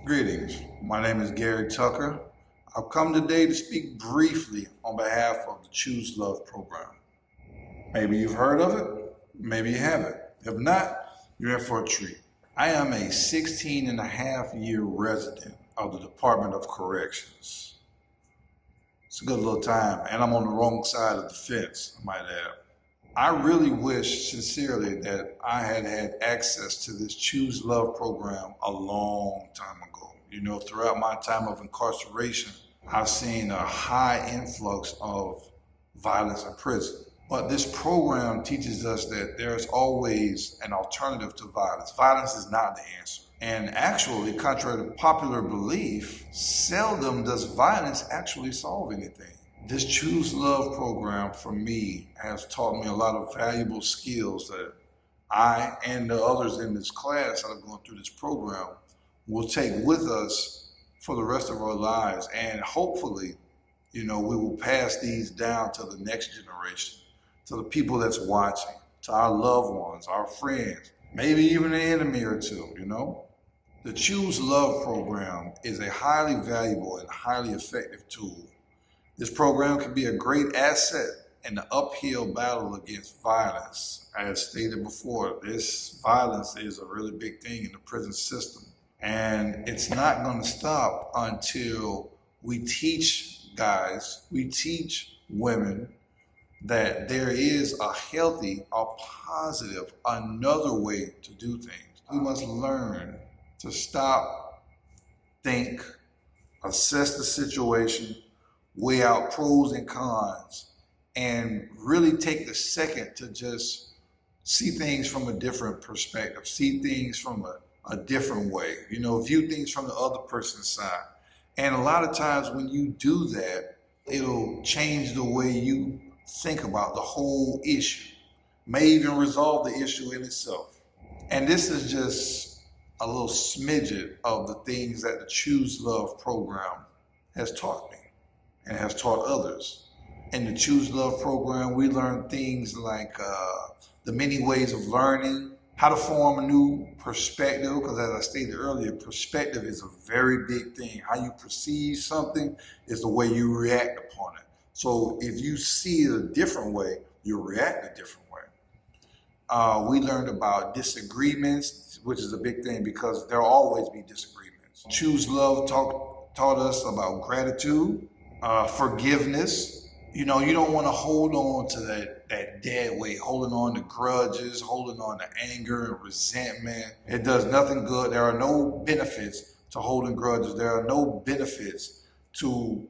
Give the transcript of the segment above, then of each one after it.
Greetings. My name is Gary Tucker. I've come today to speak briefly on behalf of the Choose Love program. Maybe you've heard of it, maybe you haven't. If not, you're in for a treat. I am a 16 and a half year resident of the Department of Corrections. It's a good little time, and I'm on the wrong side of the fence, I might add. I really wish sincerely that I had had access to this Choose Love program a long time ago. You know, throughout my time of incarceration, I've seen a high influx of violence in prison. But this program teaches us that there's always an alternative to violence. Violence is not the answer. And actually, contrary to popular belief, seldom does violence actually solve anything. This Choose Love program for me has taught me a lot of valuable skills that I and the others in this class that are going through this program will take with us for the rest of our lives. And hopefully, we will pass these down to the next generation, to the people that's watching, to our loved ones, our friends, maybe even an enemy or two, The Choose Love program is a highly valuable and highly effective tool. This program can be a great asset in the uphill battle against violence. As stated before, this violence is a really big thing in the prison system. And it's not going to stop until we teach guys, we teach women that there is a healthy, a positive, another way to do things. We must learn to stop, think, assess the situation, weigh out pros and cons, and really take the second to just see things from a different perspective, see things from a different way, view things from the other person's side. And a lot of times when you do that, it'll change the way you think about the whole issue, may even resolve the issue in itself. And this is just a little smidget of the things that the Choose Love program has taught me and has taught others. In the Choose Love program, we learn things like the many ways of learning, how to form a new perspective, because as I stated earlier, perspective is a very big thing. How you perceive something is the way you react upon it. So if you see it a different way, you react a different way. We learned about disagreements, which is a big thing because there'll always be disagreements. Choose Love taught us about gratitude, forgiveness. You don't want to hold on to that dead weight, holding on to grudges, holding on to anger and resentment. It does nothing good. There are no benefits to holding grudges. There are no benefits to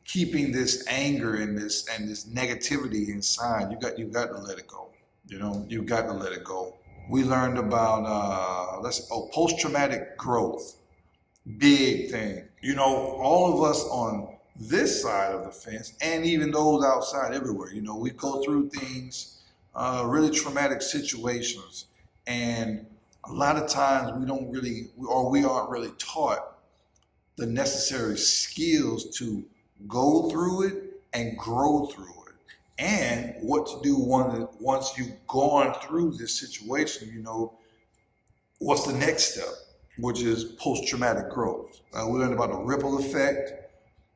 keeping this anger and this negativity inside. You got to let it go. You've got to let it go. We learned about post-traumatic growth. Big thing. All of us on this side of the fence, and even those outside everywhere, we go through things, really traumatic situations, and a lot of times we aren't really taught the necessary skills to go through it and grow through it, and what to do once you've gone through this situation. What's the next step, which is post-traumatic growth. We learned about the ripple effect,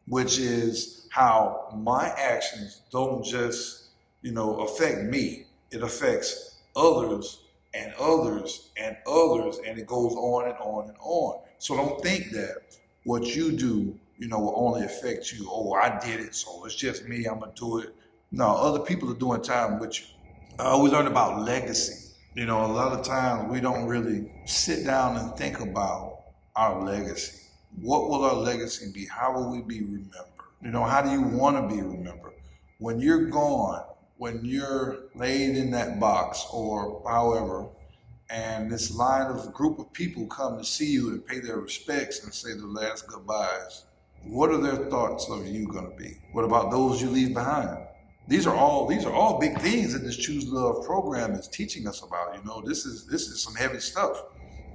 which is how my actions don't just, affect me. It affects others and others and others, and it goes on and on and on. So don't think that what you do, will only affect you. Oh, I did it, so it's just me, I'm gonna do it. No, other people are doing time with you. We learned about legacy. A lot of times we don't really sit down and think about our legacy. What will our legacy be? How will we be remembered? How do you want to be remembered? When you're gone, when you're laid in that box or however, and this group of people come to see you and pay their respects and say their last goodbyes, what are their thoughts of you going to be? What about those you leave behind? These are all big things that this Choose Love program is teaching us about. This is some heavy stuff.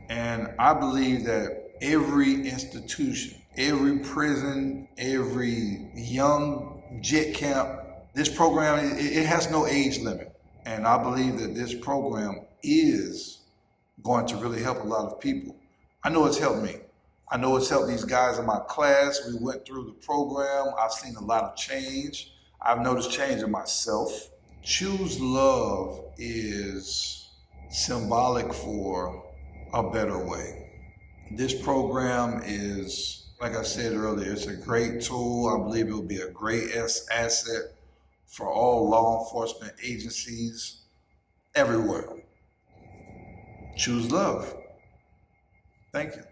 And I believe that every institution, every prison, every young jet camp, this program, it has no age limit. And I believe that this program is going to really help a lot of people. I know it's helped me. I know it's helped these guys in my class. We went through the program. I've seen a lot of change. I've noticed change in myself. Choose Love is symbolic for a better way. This program is, like I said earlier, it's a great tool. I believe it will be a great asset for all law enforcement agencies everywhere. Choose Love. Thank you.